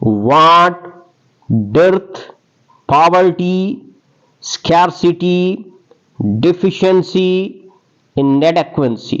want, dearth, poverty, scarcity, deficiency, inadequacy।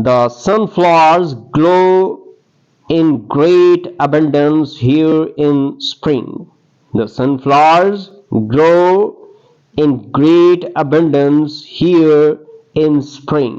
The sunflowers glow in great abundance here in spring. The sunflowers grow in great abundance here in spring।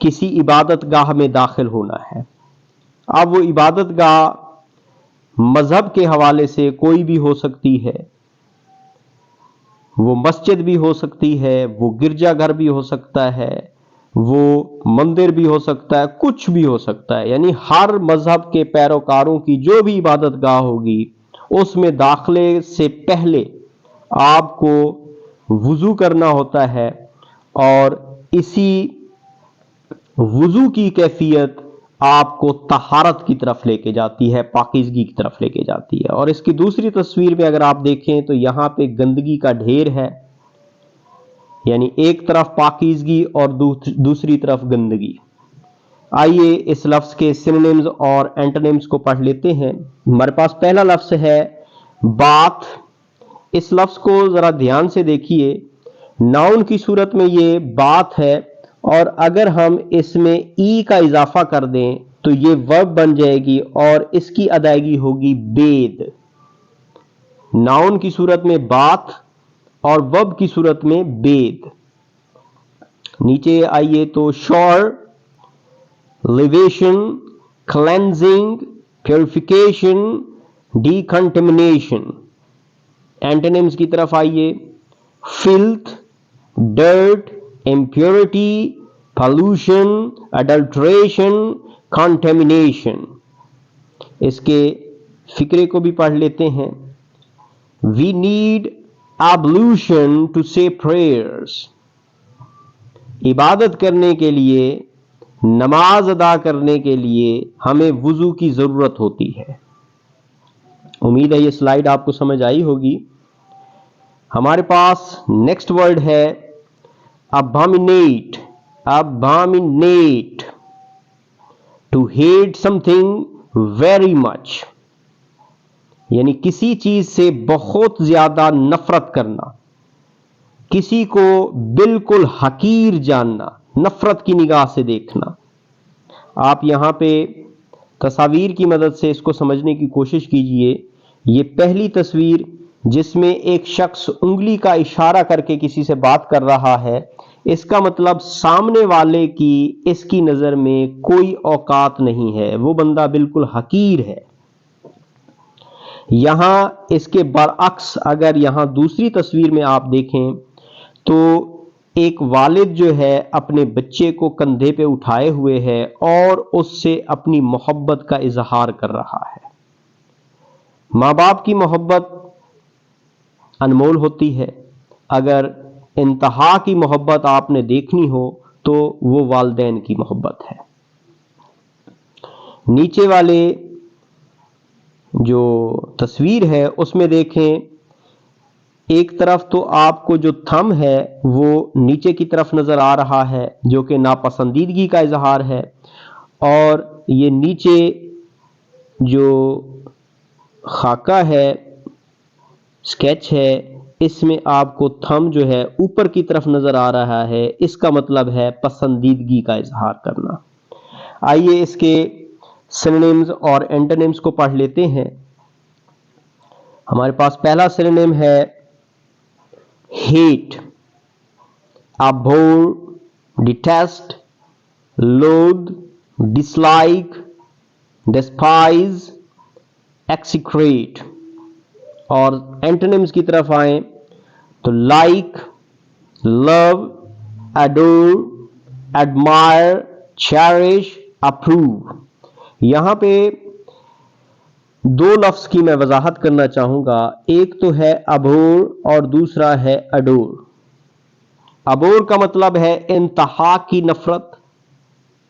کسی عبادت گاہ میں داخل ہونا ہے. اب وہ عبادت گاہ مذہب کے حوالے سے کوئی بھی ہو سکتی ہے، وہ مسجد بھی ہو سکتی ہے، وہ گرجا گھر بھی ہو سکتا ہے، وہ مندر بھی ہو سکتا ہے، کچھ بھی ہو سکتا ہے. یعنی ہر مذہب کے پیروکاروں کی جو بھی عبادت گاہ ہوگی اس میں داخلے سے پہلے آپ کو وضو کرنا ہوتا ہے، اور اسی وضو کی کیفیت آپ کو طہارت کی طرف لے کے جاتی ہے، پاکیزگی کی طرف لے کے جاتی ہے. اور اس کی دوسری تصویر میں اگر آپ دیکھیں تو یہاں پہ گندگی کا ڈھیر ہے، یعنی ایک طرف پاکیزگی اور دوسری طرف گندگی. آئیے اس لفظ کے سنونیمز اور اینٹونیمز کو پڑھ لیتے ہیں. ہمارے پاس پہلا لفظ ہے بات. اس لفظ کو ذرا دھیان سے دیکھیے. ناؤن کی صورت میں یہ بات ہے، اور اگر ہم اس میں ای کا اضافہ کر دیں تو یہ ورب بن جائے گی اور اس کی ادائیگی ہوگی بید. ناؤن کی صورت میں بات اور ورب کی صورت میں بید. نیچے آئیے تو شور، لیویشن، کلینزنگ، پیوریفیکیشن، ڈیکنٹمنیشن. اینٹونیمز کی طرف آئیے. Filth, dirt, impurity, pollution, adulteration, contamination. اس کے فکرے کو بھی پڑھ لیتے ہیں. We need ablution to say prayers. عبادت کرنے کے لیے، نماز ادا کرنے کے لیے ہمیں وضو کی ضرورت ہوتی ہے. امید ہے یہ سلائیڈ آپ کو سمجھ آئی ہوگی. ہمارے پاس نیکسٹ ورڈ ہے abominate. Abominate, to hate something very much. یعنی کسی چیز سے بہت زیادہ نفرت کرنا، کسی کو بالکل حقیر جاننا، نفرت کی نگاہ سے دیکھنا. آپ یہاں پہ تصاویر کی مدد سے اس کو سمجھنے کی کوشش کیجئے. یہ پہلی تصویر جس میں ایک شخص انگلی کا اشارہ کر کے کسی سے بات کر رہا ہے، اس کا مطلب سامنے والے کی اس کی نظر میں کوئی اوقات نہیں ہے، وہ بندہ بالکل حقیر ہے. یہاں اس کے برعکس اگر یہاں دوسری تصویر میں آپ دیکھیں تو ایک والد جو ہے اپنے بچے کو کندھے پہ اٹھائے ہوئے ہے اور اس سے اپنی محبت کا اظہار کر رہا ہے. ماں باپ کی محبت انمول ہوتی ہے. اگر انتہا کی محبت آپ نے دیکھنی ہو تو وہ والدین کی محبت ہے. نیچے والے جو تصویر ہے اس میں دیکھیں، ایک طرف تو آپ کو جو تھم ہے وہ نیچے کی طرف نظر آ رہا ہے جو کہ ناپسندیدگی کا اظہار ہے، اور یہ نیچے جو خاکہ ہے، اسکیچ ہے، اس میں آپ کو تھم جو ہے اوپر کی طرف نظر آ رہا ہے. اس کا مطلب ہے پسندیدگی کا اظہار کرنا. آئیے اس کے سنونیمز اور اینٹونیمز کو پڑھ لیتے ہیں. ہمارے پاس پہلا سنونیم ہے hate. abhor, detest, loathe, dislike, despise, execrate. اور اینٹونیمز کی طرف آئیں تو لائک، لو، adore, admire, cherish, approve. یہاں پہ دو لفظ کی میں وضاحت کرنا چاہوں گا. ایک تو ہے ابھور اور دوسرا ہے اڈور. ابھور کا مطلب ہے انتہا کی نفرت،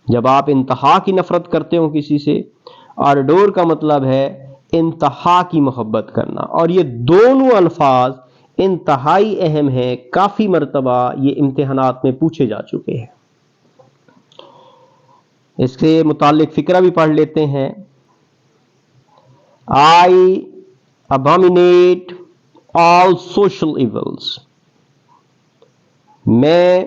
جب آپ انتہا کی نفرت کرتے ہو کسی سے، اور اڈور کا مطلب ہے انتہا کی محبت کرنا. اور یہ دونوں الفاظ انتہائی اہم ہیں، کافی مرتبہ یہ امتحانات میں پوچھے جا چکے ہیں. اس سے متعلق فقرہ بھی پڑھ لیتے ہیں. I abominate all social evils. میں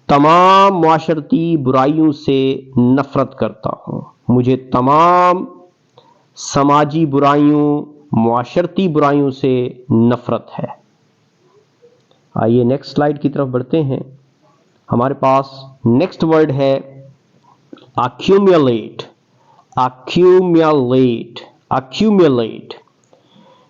تمام معاشرتی برائیوں سے نفرت کرتا ہوں. مجھے تمام سماجی برائیوں، معاشرتی برائیوں سے نفرت ہے. آئیے نیکسٹ سلائیڈ کی طرف بڑھتے ہیں. ہمارے پاس نیکسٹ ورڈ ہے accumulate, accumulate, accumulate,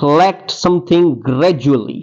collect something gradually,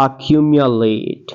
accumulate।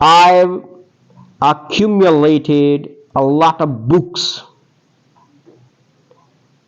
I've accumulated a lot of books,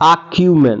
acumen,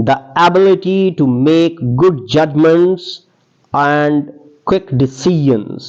the ability to make good judgments and quick decisions,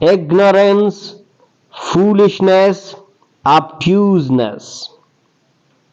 ignorance, foolishness, obtuseness।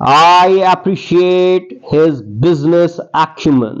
I appreciate his business acumen,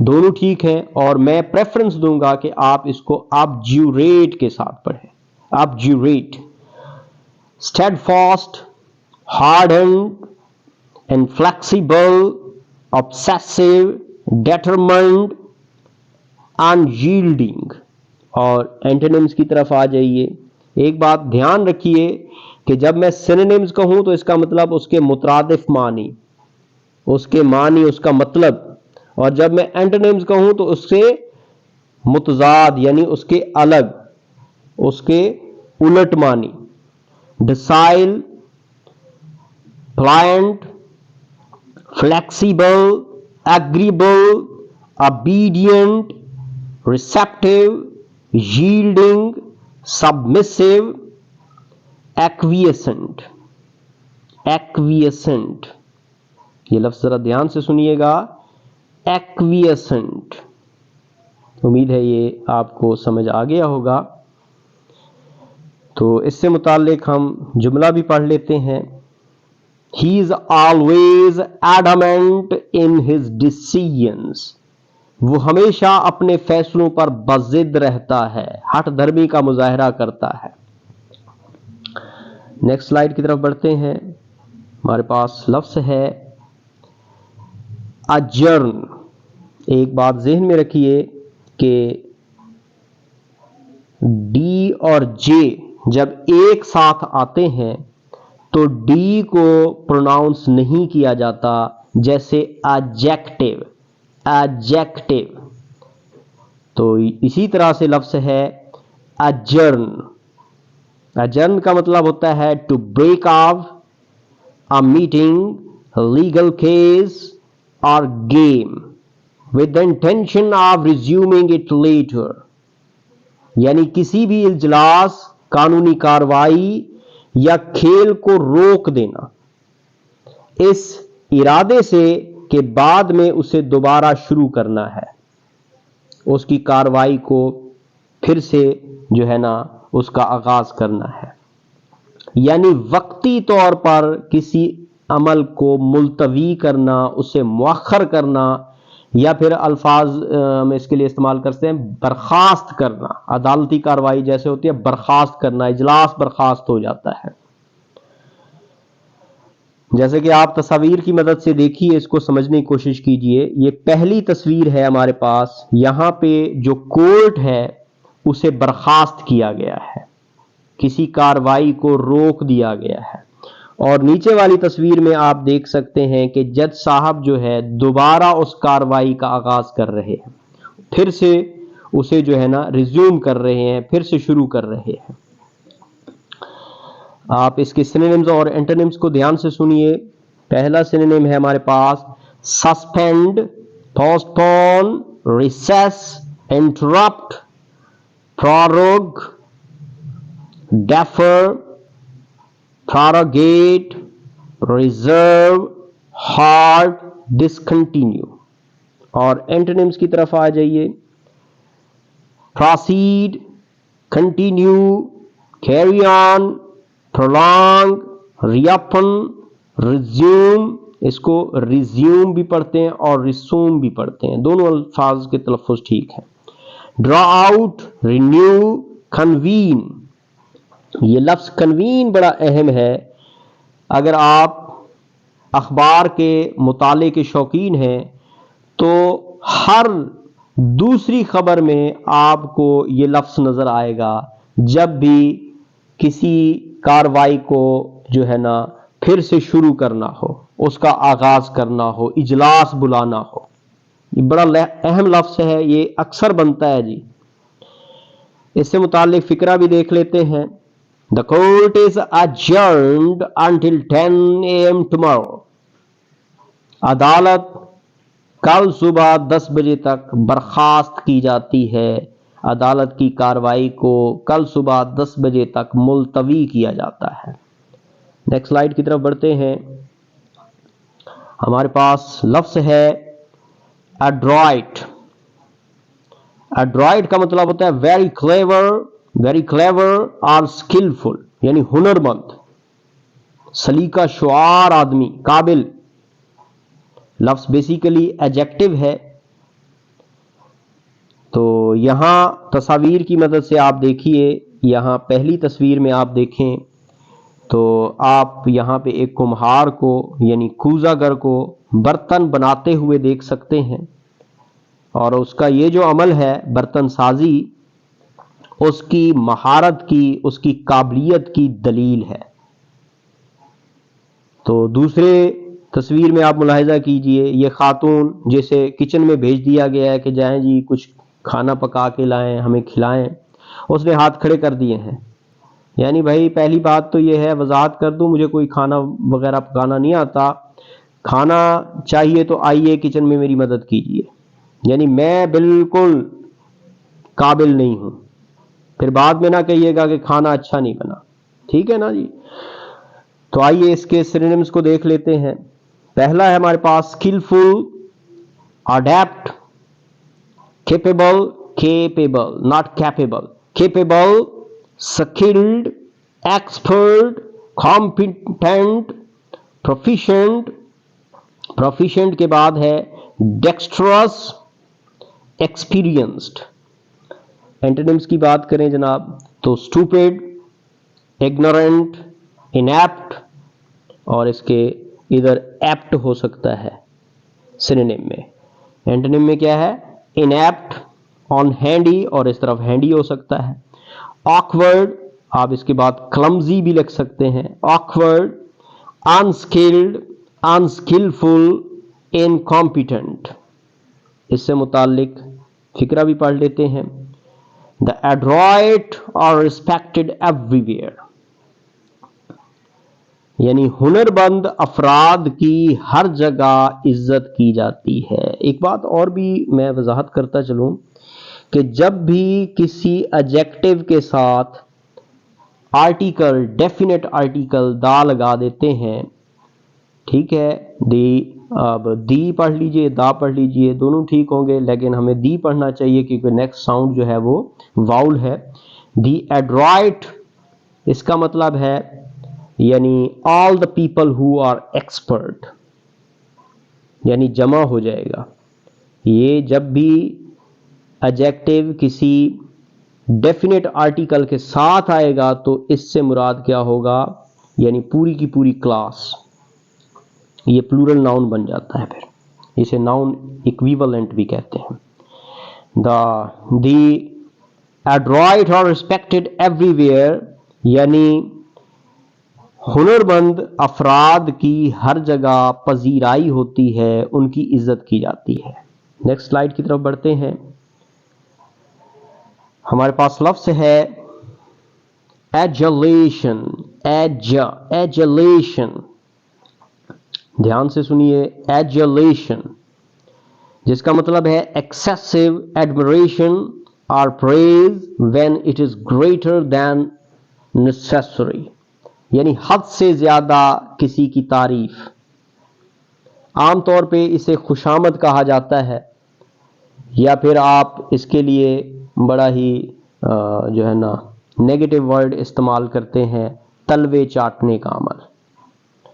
دونوں ٹھیک ہیں، اور میں preference دوں گا کہ آپ اس کو آبجیوریٹ کے ساتھ پڑھیں. Obdurate. Steadfast, hardened, inflexible, obsessive, determined, unyielding. اور اینٹونیمز کی طرف آ جائیے. ایک بات دھیان رکھیے کہ جب میں سینونیمز کہوں تو اس کا مطلب اس کے مترادف معنی، اس کے معنی، اس کا مطلب. اور جب میں اینٹونیمز کہوں تو اس سے متضاد یعنی اس کے الگ، اس کے الٹ معنی. ڈسائل، پلائنٹ، flexible, agreeable, obedient, receptive, yielding, submissive, acquiescent. acquiescent یہ لفظ ذرا دھیان سے سنیے گا. acquiescent. امید ہے یہ آپ کو سمجھ آ گیا ہوگا. تو اس سے متعلق ہم جملہ بھی پڑھ لیتے ہیں. He is always adamant in his decisions. وہ ہمیشہ اپنے فیصلوں پر بضد رہتا ہے، ہٹ دھرمی کا مظاہرہ کرتا ہے. نیکسٹ سلائیڈ کی طرف بڑھتے ہیں. ہمارے پاس لفظ ہے adjourn. ایک بات ذہن میں رکھیے کہ ڈی اور جے جب ایک ساتھ آتے ہیں تو ڈی کو پروناؤنس نہیں کیا جاتا جیسے ایڈجیکٹو. ایڈجیکٹو. تو اسی طرح سے لفظ ہے adjourn. adjourn کا مطلب ہوتا ہے to break off a meeting, legal case or game with the intention of resuming it later. یعنی کسی بھی اجلاس، قانونی کارروائی یا کھیل کو روک دینا اس ارادے سے کہ بعد میں اسے دوبارہ شروع کرنا ہے، اس کی کارروائی کو پھر سے جو ہے نا اس کا آغاز کرنا ہے. یعنی وقتی طور پر کسی عمل کو ملتوی کرنا، اسے مؤخر کرنا، یا پھر الفاظ ہم اس کے لیے استعمال کرتے ہیں برخاست کرنا. عدالتی کارروائی جیسے ہوتی ہے برخاست کرنا، اجلاس برخاست ہو جاتا ہے. جیسے کہ آپ تصاویر کی مدد سے دیکھیے، اس کو سمجھنے کی کوشش کیجئے. یہ پہلی تصویر ہے ہمارے پاس. یہاں پہ جو کورٹ ہے اسے برخاست کیا گیا ہے، کسی کارروائی کو روک دیا گیا ہے. اور نیچے والی تصویر میں آپ دیکھ سکتے ہیں کہ جج صاحب جو ہے دوبارہ اس کارروائی کا آغاز کر رہے ہیں، پھر سے اسے جو ہے نا ریزیوم کر رہے ہیں، پھر سے شروع کر رہے ہیں. آپ اس کے سینونیمز اور اینٹونیمز کو دھیان سے سنیے. پہلا سینونیم ہے ہمارے پاس suspend, postpone, recess, interrupt, prorogue, defer, prorogate, reserve, halt, discontinue. اور اینٹونیمز کی طرف آ جائیے. Proceed, continue, carry on, prolong، reopen, resume. اس کو ریزیوم بھی پڑھتے ہیں اور ریسوم بھی پڑھتے ہیں، دونوں الفاظ کے تلفظ ٹھیک ہیں. Draw out, renew, convene. یہ لفظ کنوین بڑا اہم ہے. اگر آپ اخبار کے مطالعے کے شوقین ہیں تو ہر دوسری خبر میں آپ کو یہ لفظ نظر آئے گا جب بھی کسی کارروائی کو جو ہے نا پھر سے شروع کرنا ہو، اس کا آغاز کرنا ہو، اجلاس بلانا ہو. یہ بڑا اہم لفظ ہے، یہ اکثر بنتا ہے جی. اس سے متعلق فقرہ بھی دیکھ لیتے ہیں. The court is adjourned until 10 a.m. tomorrow. عدالت کل صبح 10 بجے تک برخاست کی جاتی ہے. عدالت کی کارروائی کو کل صبح 10 بجے تک ملتوی کیا جاتا ہے. نیکسٹ سلائیڈ کی طرف بڑھتے ہیں. ہمارے پاس لفظ ہے ایڈرائٹ. ایڈرائٹ کا مطلب ہوتا ہے ویری کلیور اور اسکلفل، یعنی ہنرمند، سلیقہ شعار آدمی، قابل. لفظ بیسیکلی ایڈجیکٹو ہے. تو یہاں تصاویر کی مدد سے آپ دیکھیے، یہاں پہلی تصویر میں آپ دیکھیں تو آپ یہاں پہ ایک کمہار کو یعنی کوزہ گر کو برتن بناتے ہوئے دیکھ سکتے ہیں، اور اس کا یہ جو عمل ہے برتن سازی، اس کی مہارت کی، اس کی قابلیت کی دلیل ہے۔ تو دوسرے تصویر میں آپ ملاحظہ کیجئے، یہ خاتون جسے کچن میں بھیج دیا گیا ہے کہ جائیں جی کچھ کھانا پکا کے لائیں، ہمیں کھلائیں، اس نے ہاتھ کھڑے کر دیے ہیں۔ یعنی بھائی پہلی بات تو یہ ہے، وضاحت کر دوں، مجھے کوئی کھانا وغیرہ پکانا نہیں آتا، کھانا چاہیے تو آئیے کچن میں میری مدد کیجئے، یعنی میں بالکل قابل نہیں ہوں، پھر بعد میں نہ کہیے گا کہ کھانا اچھا نہیں بنا، ٹھیک ہے نا جی۔ تو آئیے اس کے سینونیمز کو دیکھ لیتے ہیں۔ پہلا ہے ہمارے پاس skilful, adept, capable, capable not capable, capable, skilled, expert, competent, proficient, proficient کے بعد ہے ڈیکسٹرس، ایکسپیرینسڈ۔ اینٹونیمز کی بات کریں جناب تو اسٹوپڈ، اگنورنٹ، انیپٹ، اور اس کے ادھر ایپٹ ہو سکتا ہے سینونیم میں۔ اینٹونیم میں کیا ہے؟ انیپٹ، آن ہینڈی، اور اس طرف ہینڈی ہو سکتا ہے۔ آکورڈ، آپ اس کے بعد کلمزی بھی لکھ سکتے ہیں، آکورڈ، انسکلڈ، انسکلفل، انکمپیٹنٹ۔ اس سے متعلق فقرہ بھی پڑھ لیتے ہیں۔ The adroit are respected everywhere، یعنی ہنرمند افراد کی ہر جگہ عزت کی جاتی ہے۔ ایک بات اور بھی میں وضاحت کرتا چلوں کہ جب بھی کسی ایڈجیکٹو کے ساتھ آرٹیکل، ڈیفینٹ آرٹیکل دا لگا دیتے ہیں، ٹھیک ہے، اب دی پڑھ لیجئے، دا پڑھ لیجئے، دونوں ٹھیک ہوں گے، لیکن ہمیں دی پڑھنا چاہیے کیونکہ نیکسٹ ساؤنڈ جو ہے وہ واؤل ہے۔ دی ایڈرائٹ، اس کا مطلب ہے یعنی all the people who are expert, یعنی جمع ہو جائے گا۔ یہ جب بھی ایڈجیکٹو کسی ڈیفینٹ آرٹیکل کے ساتھ آئے گا تو اس سے مراد کیا ہوگا؟ یعنی پوری کی پوری کلاس، یہ پلورل ناؤن بن جاتا ہے، پھر اسے ناؤن ایکویولنٹ بھی کہتے ہیں۔ دی ایڈرائٹ آر ریسپیکٹڈ ایوری ویئر، یعنی ہنرمند افراد کی ہر جگہ پذیرائی ہوتی ہے، ان کی عزت کی جاتی ہے۔ نیکسٹ سلائیڈ کی طرف بڑھتے ہیں۔ ہمارے پاس لفظ ہے ایجولیشن، ایجولیشن، دھیان سے سنیے، ایجولیشن، جس کا مطلب ہے ایکسیسو ایڈمریشن اور praise when it is greater than necessary, یعنی حد سے زیادہ کسی کی تعریف۔ عام طور پہ اسے خوشامد کہا جاتا ہے، یا پھر آپ اس کے لیے بڑا ہی جو ہے نا نیگیٹو ورڈ استعمال کرتے ہیں، تلوے چاٹنے کا عمل۔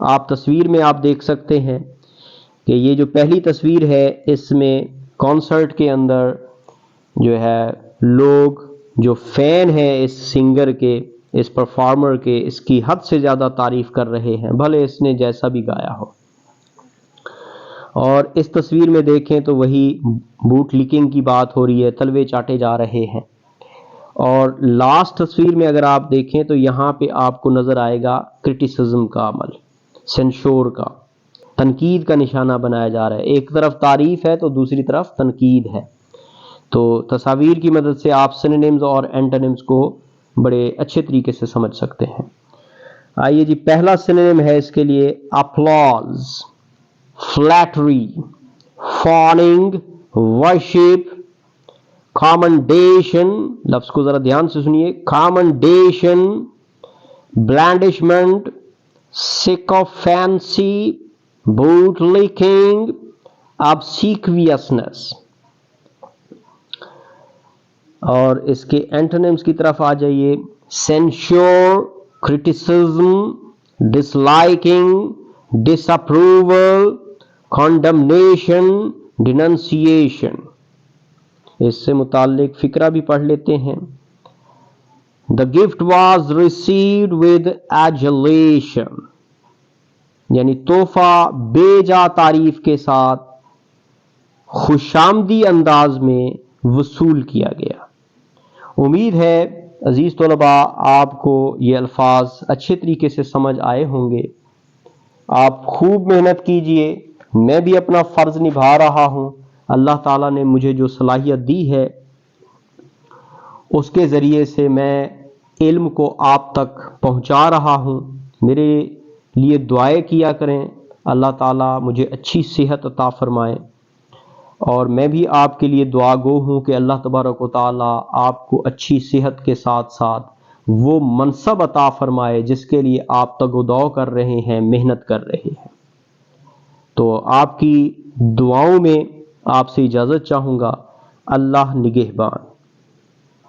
آپ تصویر میں آپ دیکھ سکتے ہیں کہ یہ جو پہلی تصویر ہے اس میں کانسرٹ کے اندر جو ہے لوگ جو فین ہیں اس سنگر کے، اس پرفارمر کے، اس کی حد سے زیادہ تعریف کر رہے ہیں، بھلے اس نے جیسا بھی گایا ہو۔ اور اس تصویر میں دیکھیں تو وہی بوٹ لکنگ کی بات ہو رہی ہے، تلوے چاٹے جا رہے ہیں۔ اور لاسٹ تصویر میں اگر آپ دیکھیں تو یہاں پہ آپ کو نظر آئے گا کرٹیسزم کا عمل، سینشور کا، تنقید کا نشانہ بنایا جا رہا ہے۔ ایک طرف تعریف ہے تو دوسری طرف تنقید ہے۔ تو تصاویر کی مدد سے آپ سینونیمز اور اینٹونیمز کو بڑے اچھے طریقے سے سمجھ سکتے ہیں۔ آئیے جی، پہلا سینونیم ہے اس کے لیے اپلاز، فلیٹری، فاننگ، ورشپ، کامنڈیشن، لفظ کو ذرا دھیان سے سنیے، کامنڈیشن، بلینڈشمنٹ، سیکوفینسی، بوٹ لکنگ، obsequiousness۔ اور اس کے اینٹونیمز کی طرف آ جائیے، سینشور، کرٹیسزم، ڈس لائکنگ، ڈس اپروول، کنڈمنیشن، ڈیننسیشن۔ اس سے متعلق فقرہ بھی پڑھ لیتے ہیں. The gift was received with adulation، یعنی تحفہ بے جا تعریف کے ساتھ خوشامدی انداز میں وصول کیا گیا. امید ہے عزیز طلباء آپ کو یہ الفاظ اچھے طریقے سے سمجھ آئے ہوں گے. آپ خوب محنت کیجئے، میں بھی اپنا فرض نبھا رہا ہوں. اللہ تعالیٰ نے مجھے جو صلاحیت دی ہے اس کے ذریعے سے میں علم کو آپ تک پہنچا رہا ہوں. میرے لیے دعائیں کیا کریں، اللہ تعالیٰ مجھے اچھی صحت عطا فرمائے، اور میں بھی آپ کے لیے دعا گو ہوں کہ اللہ تبارک و تعالیٰ آپ کو اچھی صحت کے ساتھ ساتھ وہ منصب عطا فرمائے جس کے لیے آپ تگ و دو کر رہے ہیں، محنت کر رہے ہیں. تو آپ کی دعاؤں میں آپ سے اجازت چاہوں گا. اللہ نگہبان.